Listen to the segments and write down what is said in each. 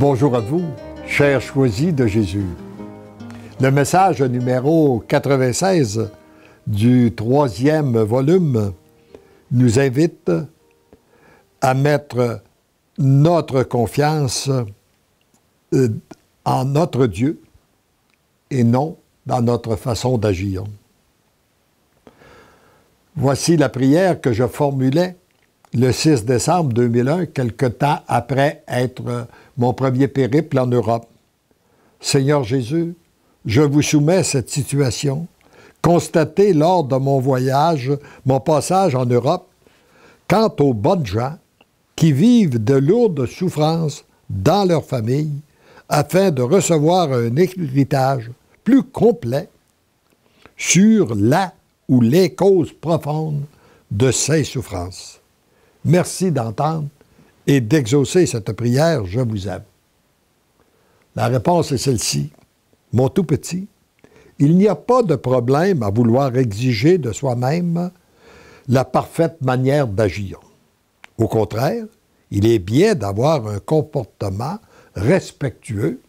Bonjour à vous, chers choisis de Jésus. Le message numéro 96 du 3e volume nous invite à mettre notre confiance en notre Dieu et non dans notre façon d'agir. Voici la prière que je formulais le 6 décembre 2001, quelque temps après être mon premier périple en Europe. Seigneur Jésus, je vous soumets cette situation, constatée lors de mon voyage, mon passage en Europe, quant aux bonnes gens qui vivent de lourdes souffrances dans leur famille, afin de recevoir un héritage plus complet sur la ou les causes profondes de ces souffrances. Merci d'entendre et d'exaucer cette prière, je vous aime. La réponse est celle-ci. Mon tout petit, il n'y a pas de problème à vouloir exiger de soi-même la parfaite manière d'agir. Au contraire, il est bien d'avoir un comportement respectueux,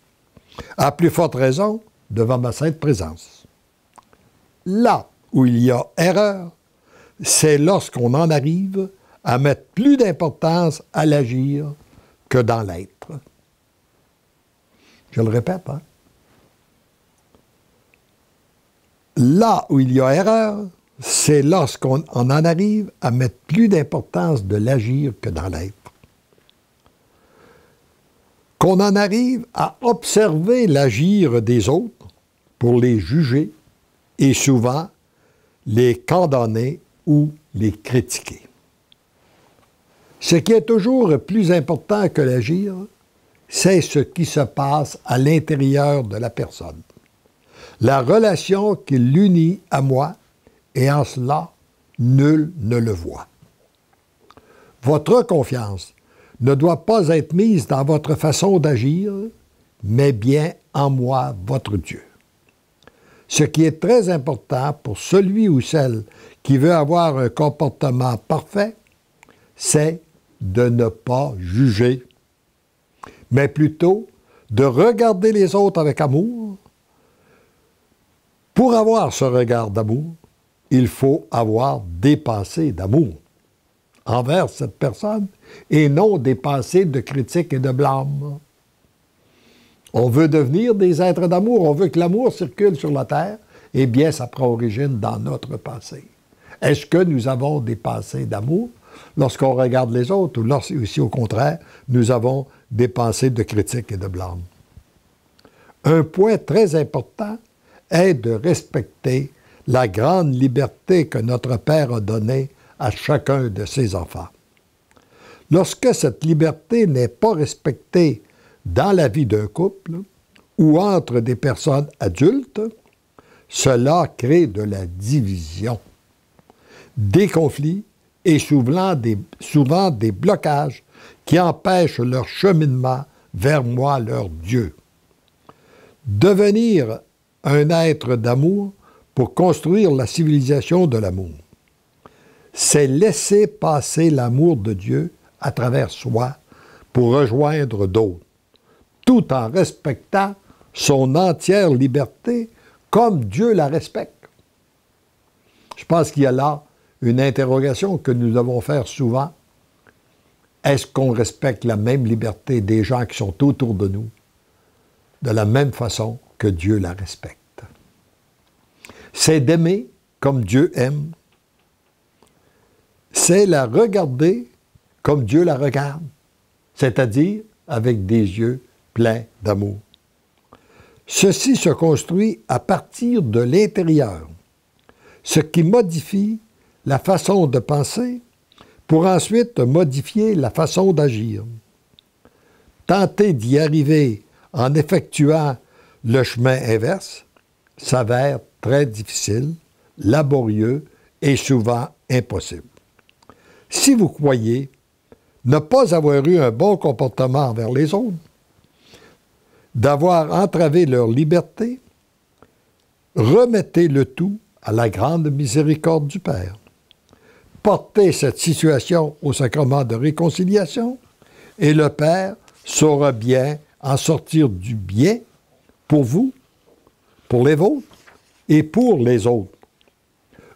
à plus forte raison devant ma sainte présence. Là où il y a erreur, c'est lorsqu'on en arrive à mettre plus d'importance à l'agir que dans l'être. Je le répète, hein? Là où il y a erreur, c'est lorsqu'on en arrive à mettre plus d'importance de l'agir que dans l'être. Qu'on en arrive à observer l'agir des autres pour les juger et souvent les condamner ou les critiquer. Ce qui est toujours plus important que l'agir, c'est ce qui se passe à l'intérieur de la personne. La relation qui l'unit à moi, et en cela, nul ne le voit. Votre confiance ne doit pas être mise dans votre façon d'agir, mais bien en moi, votre Dieu. Ce qui est très important pour celui ou celle qui veut avoir un comportement parfait, c'est de ne pas juger, mais plutôt de regarder les autres avec amour. Pour avoir ce regard d'amour, il faut avoir des pensées d'amour envers cette personne et non des pensées de critique et de blâme. On veut devenir des êtres d'amour, on veut que l'amour circule sur la terre, eh bien, ça prend origine dans notre pensée. Est-ce que nous avons des pensées d'amour lorsqu'on regarde les autres, ou si au contraire, nous avons des pensées de critique et de blâme? Un point très important est de respecter la grande liberté que notre Père a donnée à chacun de ses enfants. Lorsque cette liberté n'est pas respectée dans la vie d'un couple ou entre des personnes adultes, cela crée de la division, des conflits et souvent des blocages qui empêchent leur cheminement vers moi, leur Dieu. Devenir un être d'amour pour construire la civilisation de l'amour, c'est laisser passer l'amour de Dieu à travers soi pour rejoindre d'autres, tout en respectant son entière liberté comme Dieu la respecte. Je pense qu'il y a là une interrogation que nous devons faire souvent. Est-ce qu'on respecte la même liberté des gens qui sont autour de nous de la même façon que Dieu la respecte? C'est d'aimer comme Dieu aime. C'est la regarder comme Dieu la regarde, c'est-à-dire avec des yeux pleins d'amour. Ceci se construit à partir de l'intérieur, ce qui modifie la façon de penser pour ensuite modifier la façon d'agir. Tenter d'y arriver en effectuant le chemin inverse s'avère très difficile, laborieux et souvent impossible. Si vous croyez ne pas avoir eu un bon comportement envers les autres, d'avoir entravé leur liberté, remettez le tout à la grande miséricorde du Père. Portez cette situation au sacrement de réconciliation et le Père saura bien en sortir du bien pour vous, pour les vôtres et pour les autres.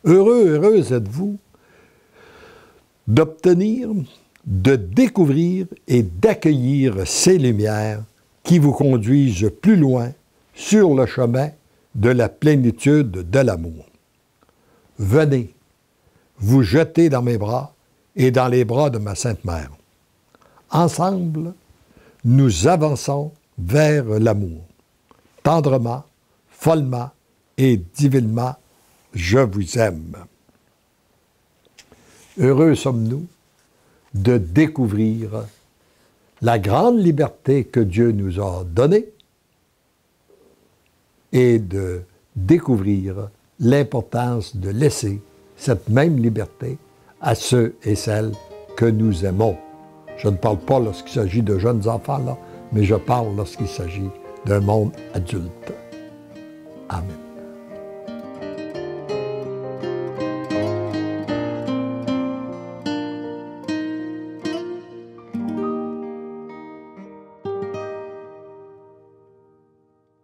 Heureux, heureuse êtes-vous d'obtenir, de découvrir et d'accueillir ces lumières qui vous conduisent plus loin sur le chemin de la plénitude de l'amour. Venez, vous jeter dans mes bras et dans les bras de ma Sainte Mère. Ensemble, nous avançons vers l'amour. Tendrement, follement et divinement, je vous aime. Heureux sommes-nous de découvrir la grande liberté que Dieu nous a donnée et de découvrir l'importance de laisser cette même liberté à ceux et celles que nous aimons. Je ne parle pas lorsqu'il s'agit de jeunes enfants, là, mais je parle lorsqu'il s'agit d'un monde adulte. Amen.